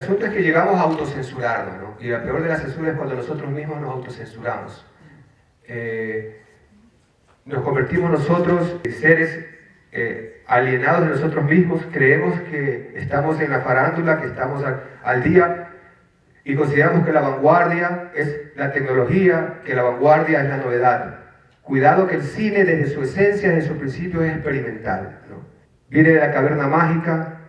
El asunto es que llegamos a autocensurarnos, ¿no? Y la peor de la censura es cuando nosotros mismos nos autocensuramos. Nos convertimos nosotros en seres alienados de nosotros mismos, creemos que estamos en la farándula, que estamos al día, y consideramos que la vanguardia es la tecnología, que la vanguardia es la novedad. Cuidado que el cine desde su esencia, desde su principio es experimental, ¿no? Viene de la caverna mágica,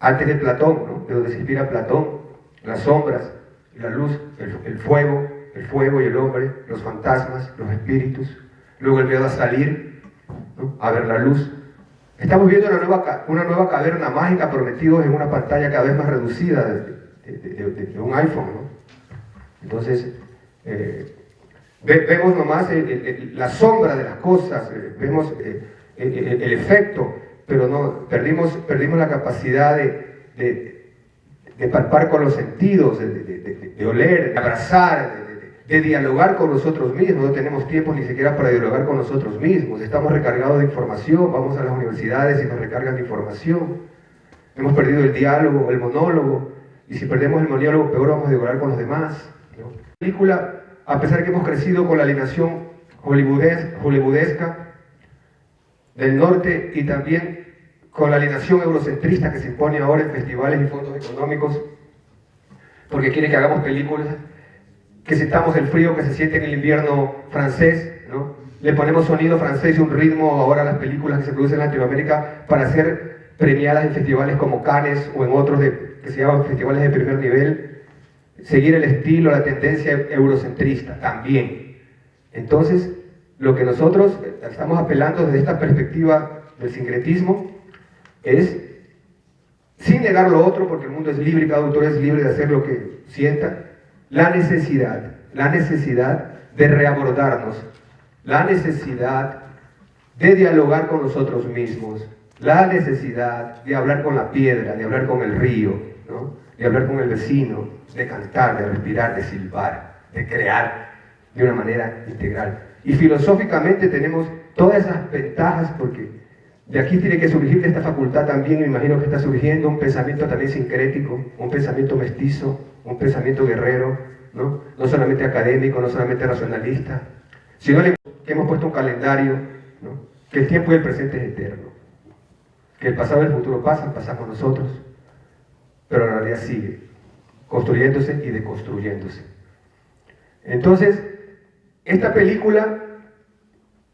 antes de Platón, ¿no? De donde se inspira Platón, las sombras, la luz, el fuego y el hombre, los fantasmas, los espíritus, luego el miedo a salir, ¿no? A ver la luz. Estamos viendo una nueva caverna mágica prometidos en una pantalla cada vez más reducida de un iPhone, ¿no? Entonces, vemos nomás la sombra de las cosas, vemos el efecto, pero no, perdimos la capacidad de palpar con los sentidos, de oler, de abrazar, de dialogar con nosotros mismos. No tenemos tiempo ni siquiera para dialogar con nosotros mismos. Estamos recargados de información, vamos a las universidades y nos recargan de información. Hemos perdido el diálogo, el monólogo, y si perdemos el monólogo, peor vamos a dialogar con los demás, ¿no? La película, a pesar que hemos crecido con la alienación hollywoodesca del norte y también con la alienación eurocentrista que se impone ahora en festivales y fondos económicos, porque quieren que hagamos películas, que sintamos el frío que se siente en el invierno francés, ¿no? Le ponemos sonido francés y un ritmo ahora a las películas que se producen en Latinoamérica para ser premiadas en festivales como Cannes o en otros que se llaman festivales de primer nivel, seguir el estilo, la tendencia eurocentrista también. Entonces, lo que nosotros estamos apelando desde esta perspectiva del sincretismo es, sin negar lo otro, porque el mundo es libre y cada autor es libre de hacer lo que sienta, la necesidad de reabordarnos, la necesidad de dialogar con nosotros mismos, la necesidad de hablar con la piedra, de hablar con el río, ¿no? De hablar con el vecino, de cantar, de respirar, de silbar, de crear de una manera integral. Y filosóficamente tenemos todas esas ventajas, porque de aquí tiene que surgir, de esta facultad también, me imagino que está surgiendo un pensamiento también sincrético, un pensamiento mestizo, un pensamiento guerrero, ¿no? No solamente académico, no solamente racionalista, sino que hemos puesto un calendario, ¿no? Que el tiempo y el presente es eterno, que el pasado y el futuro pasamos nosotros, pero la realidad sigue construyéndose y deconstruyéndose. Entonces, esta película,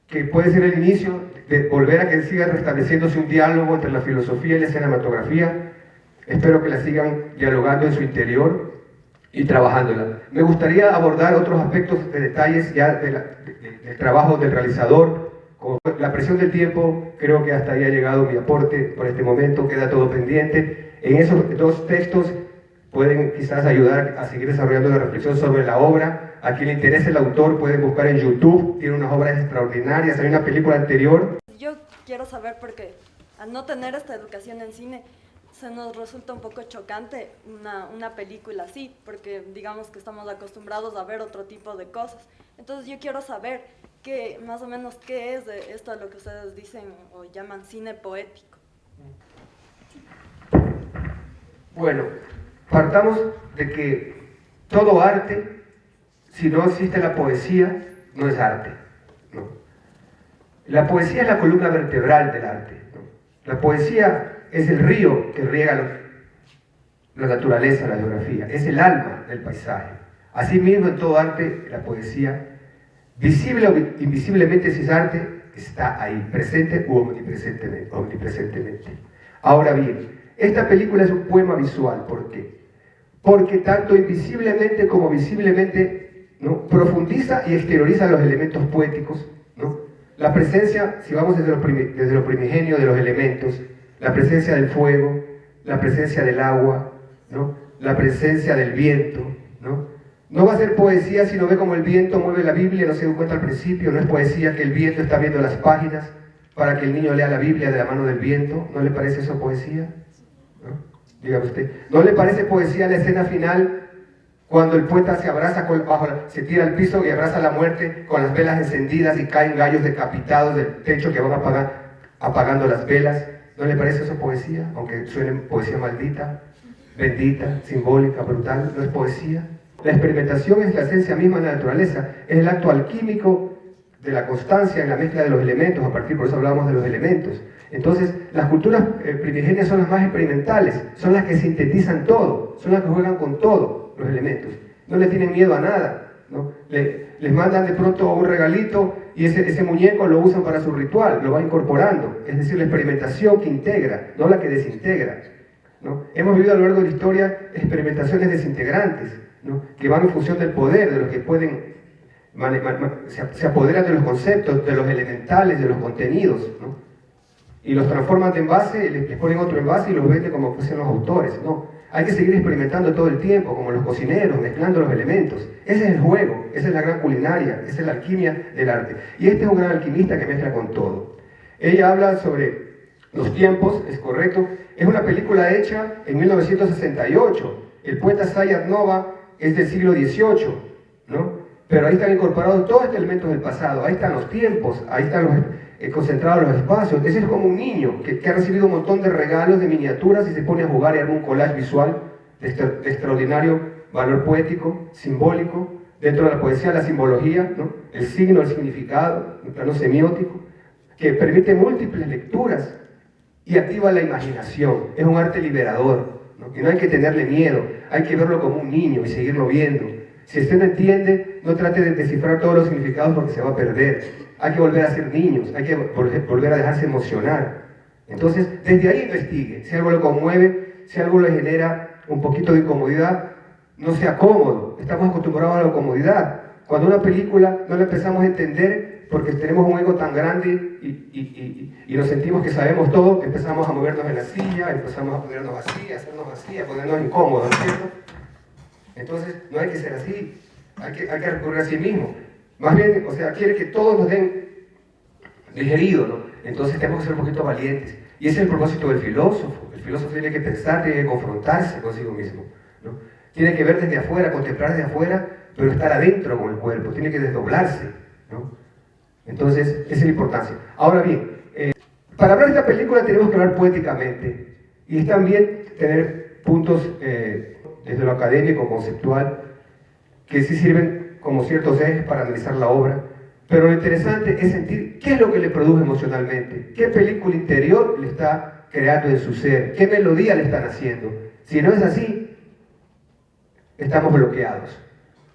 que puede ser el inicio de volver a que siga restableciéndose un diálogo entre la filosofía y la cinematografía, espero que la sigan dialogando en su interior y trabajándola. Me gustaría abordar otros aspectos de detalles ya del trabajo del realizador. Con la presión del tiempo, creo que hasta ahí ha llegado mi aporte por este momento, queda todo pendiente. En esos dos textos pueden quizás ayudar a seguir desarrollando la reflexión sobre la obra. A quien le interese el autor pueden buscar en YouTube, tiene unas obras extraordinarias, hay una película anterior. Yo quiero saber, porque al no tener esta educación en cine, se nos resulta un poco chocante una película así, porque digamos que estamos acostumbrados a ver otro tipo de cosas. Entonces yo quiero saber más o menos qué es de esto, lo que ustedes dicen o llaman cine poético. Bueno, partamos de que todo arte, si no existe la poesía, no es arte, ¿no? La poesía es la columna vertebral del arte, ¿no? La poesía es el río que riega la naturaleza, la geografía, es el alma del paisaje. Asimismo, en todo arte, la poesía, visible o invisiblemente, si es arte, está ahí, presente u omnipresentemente. Ahora bien, esta película es un poema visual. ¿Por qué? Porque tanto invisiblemente como visiblemente, ¿no?, profundiza y exterioriza los elementos poéticos, ¿no? La presencia, si vamos desde lo primigenio de los elementos, la presencia del fuego, la presencia del agua, ¿no?, la presencia del viento, ¿no? No va a ser poesía si no ve como el viento mueve la Biblia, no se dio cuenta al principio. No es poesía que el viento está viendo las páginas para que el niño lea la Biblia de la mano del viento. ¿No le parece eso poesía? ¿No? Dígame usted. ¿No le parece poesía la escena final cuando el poeta se abraza se tira al piso y abraza a la muerte con las velas encendidas y caen gallos decapitados del techo que van apagando las velas? ¿No le parece eso poesía? Aunque suene poesía maldita. bendita, simbólica, brutal, no es poesía. La experimentación es la esencia misma de la naturaleza, es el acto alquímico de la constancia en la mezcla de los elementos, por eso hablábamos de los elementos. Entonces, las culturas primigenias son las más experimentales, son las que sintetizan todo, son las que juegan con todo los elementos. No le tienen miedo a nada, ¿no? Les mandan de pronto un regalito y ese muñeco lo usan para su ritual, lo va incorporando. Es decir, la experimentación que integra, no la que desintegra, ¿no? Hemos vivido a lo largo de la historia experimentaciones desintegrantes, ¿no? Que van en función del poder, de los que pueden, se apoderan de los conceptos, de los elementales, de los contenidos, ¿no? Y los transforman de envase, les ponen otro envase y los venden como fuesen los autores, ¿no? Hay que seguir experimentando todo el tiempo, como los cocineros, mezclando los elementos. Ese es el juego, esa es la gran culinaria, esa es la alquimia del arte. Y este es un gran alquimista que mezcla con todo. Ella habla sobre los tiempos, es correcto. Es una película hecha en 1968. El poeta Sayat Nova es del siglo XVIII, ¿no? Pero ahí están incorporados todos estos elementos del pasado. Ahí están los tiempos, ahí están concentrados los espacios. Ese es como un niño que ha recibido un montón de regalos, de miniaturas y se pone a jugar y arma un collage visual de extraordinario valor poético, simbólico. Dentro de la poesía, la simbología, ¿no? El signo, el significado, el plano semiótico, que permite múltiples lecturas y activa la imaginación. Es un arte liberador, ¿no? Y no hay que tenerle miedo, hay que verlo como un niño y seguirlo viendo. Si usted no entiende, no trate de descifrar todos los significados porque se va a perder. Hay que volver a ser niños, hay que volver a dejarse emocionar. Entonces, desde ahí investigue. Si algo lo conmueve, si algo le genera un poquito de incomodidad, no sea cómodo. Estamos acostumbrados a la comodidad. Cuando una película no la empezamos a entender porque tenemos un ego tan grande y nos sentimos que sabemos todo, empezamos a movernos en la silla, empezamos a ponernos así, a hacernos así, a ponernos incómodos, ¿cierto? Entonces, no hay que ser así, hay que recurrir a sí mismo. Más bien, o sea, quiere que todos nos den digerido, ¿no? Entonces tenemos que ser un poquito valientes. Y ese es el propósito del filósofo. El filósofo tiene que pensar, tiene que confrontarse consigo mismo, ¿no? Tiene que ver desde afuera, contemplar desde afuera, pero estar adentro con el cuerpo, tiene que desdoblarse, ¿no? Entonces, esa es la importancia. Ahora bien, para hablar de esta película tenemos que hablar poéticamente. Y es también tener puntos desde lo académico, conceptual, que sí sirven como ciertos ejes para analizar la obra, pero lo interesante es sentir qué es lo que le produce emocionalmente, qué película interior le está creando en su ser, qué melodía le están haciendo. Si no es así, estamos bloqueados.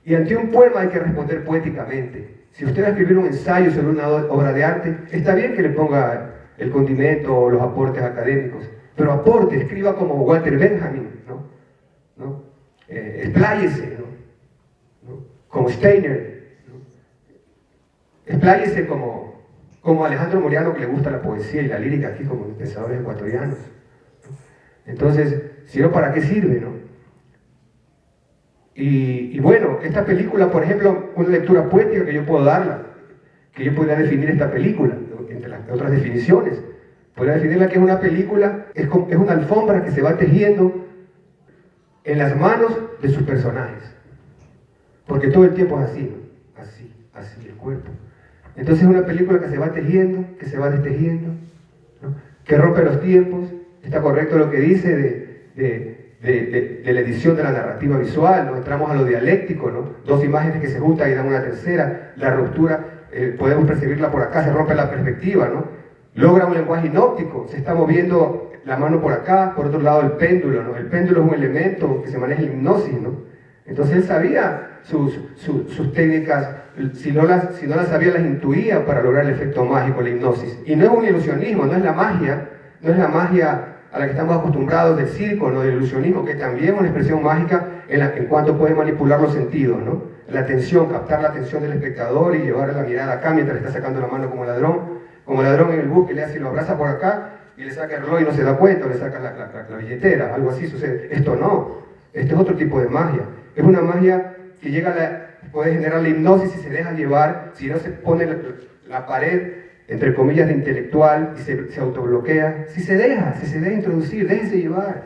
Y ante un poema hay que responder poéticamente. Si usted va a escribir un ensayo sobre una obra de arte, está bien que le ponga el condimento o los aportes académicos, pero aporte, escriba como Walter Benjamin, ¿no? Expláyese, ¿no? Como Steiner, ¿no? Expláyese como Alejandro Moriano, que le gusta la poesía y la lírica aquí como los pensadores ecuatorianos, ¿no? Entonces, si no, ¿para qué sirve, no? Y bueno, esta película, por ejemplo, una lectura poética que yo puedo darla, que yo podría definir esta película, entre las otras definiciones, podría definirla que es una película, es una alfombra que se va tejiendo en las manos de sus personajes. Porque todo el tiempo es así, ¿no? Así el cuerpo. Entonces es una película que se va tejiendo, que se va destejiendo, ¿no? Que rompe los tiempos. Está correcto lo que dice de la edición de la narrativa visual, ¿no? Entramos a lo dialéctico, ¿no? Dos imágenes que se juntan y dan una tercera. La ruptura, podemos percibirla por acá, se rompe la perspectiva, ¿no? Logra un lenguaje inóptico, se está moviendo la mano por acá, por otro lado el péndulo, ¿no? El péndulo es un elemento que se maneja en hipnosis, ¿no? Entonces él sabía sus técnicas, si no las sabía, las intuía para lograr el efecto mágico, la hipnosis. Y no es un ilusionismo, no es la magia a la que estamos acostumbrados del circo, ¿no? Del ilusionismo, que también es una expresión mágica en cuanto puede manipular los sentidos, ¿no? La atención, captar la atención del espectador y llevar la mirada acá mientras le está sacando la mano como ladrón en el bus que le hace y lo abraza por acá y le saca el reloj y no se da cuenta, o le saca la billetera, algo así sucede. Esto no, esto es otro tipo de magia. Es una magia que puede generar la hipnosis si se deja llevar, si no se pone la pared, entre comillas, de intelectual y se autobloquea, si se deja introducir, déjese llevar,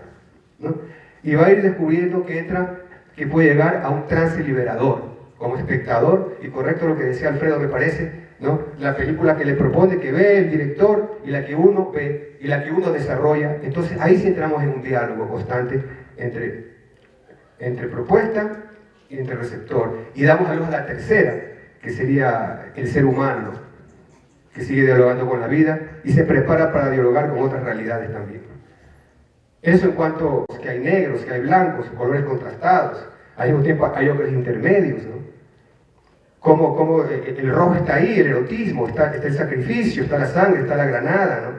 ¿no? Y va a ir descubriendo que puede llegar a un trance liberador como espectador, y correcto lo que decía Alfredo, me parece, ¿no? La película que le propone, que ve el director, y la que uno ve, y la que uno desarrolla. Entonces ahí sí entramos en un diálogo constante entre propuesta y entre receptor. Y damos a luz a la tercera, que sería el ser humano, ¿no? Que sigue dialogando con la vida y se prepara para dialogar con otras realidades también. Eso en cuanto a que hay negros, que hay blancos, colores contrastados, al mismo tiempo hay ocres intermedios, ¿no? Como el rojo está ahí, el erotismo, está el sacrificio, está la sangre, está la granada, ¿no?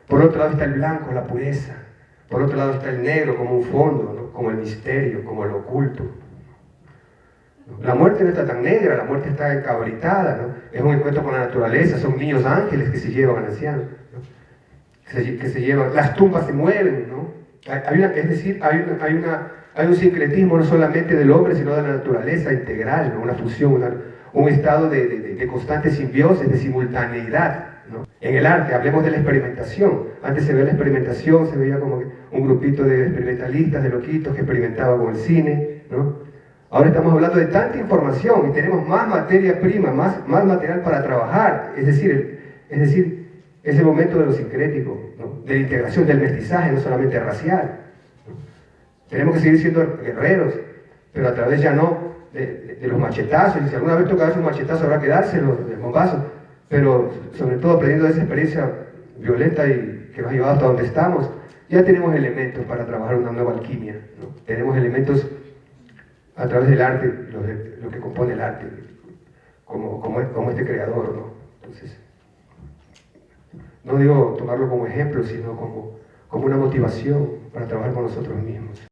Por otro lado está el blanco, la pureza. Por otro lado está el negro como un fondo, ¿no? Como el misterio, como lo oculto. La muerte no está tan negra, la muerte está encabritada, ¿no? Es un encuentro con la naturaleza, son niños ángeles que se llevan al anciano, ¿no? que se llevan, las tumbas se mueven, ¿no? Es decir, hay un sincretismo no solamente del hombre, sino de la naturaleza integral, ¿no? Una fusión, un estado de constante simbiosis, de simultaneidad, ¿no? En el arte, hablemos de la experimentación. Antes se veía la experimentación, se veía como un grupito de experimentalistas, de loquitos que experimentaban con el cine, ¿no? Ahora estamos hablando de tanta información y tenemos más materia prima, más material para trabajar. Es decir, ese momento de lo sincrético, ¿no? De la integración, del mestizaje, no solamente racial, ¿no? Tenemos que seguir siendo guerreros, pero a través ya no de los machetazos. Y si alguna vez toca darse un machetazo, habrá que dárselo, del bombazo, pero sobre todo aprendiendo de esa experiencia violenta y que nos ha llevado hasta donde estamos, ya tenemos elementos para trabajar una nueva alquimia, ¿no? Tenemos elementos a través del arte, lo que compone el arte, como este creador, ¿no? Entonces, no digo tomarlo como ejemplo, sino como una motivación para trabajar con nosotros mismos.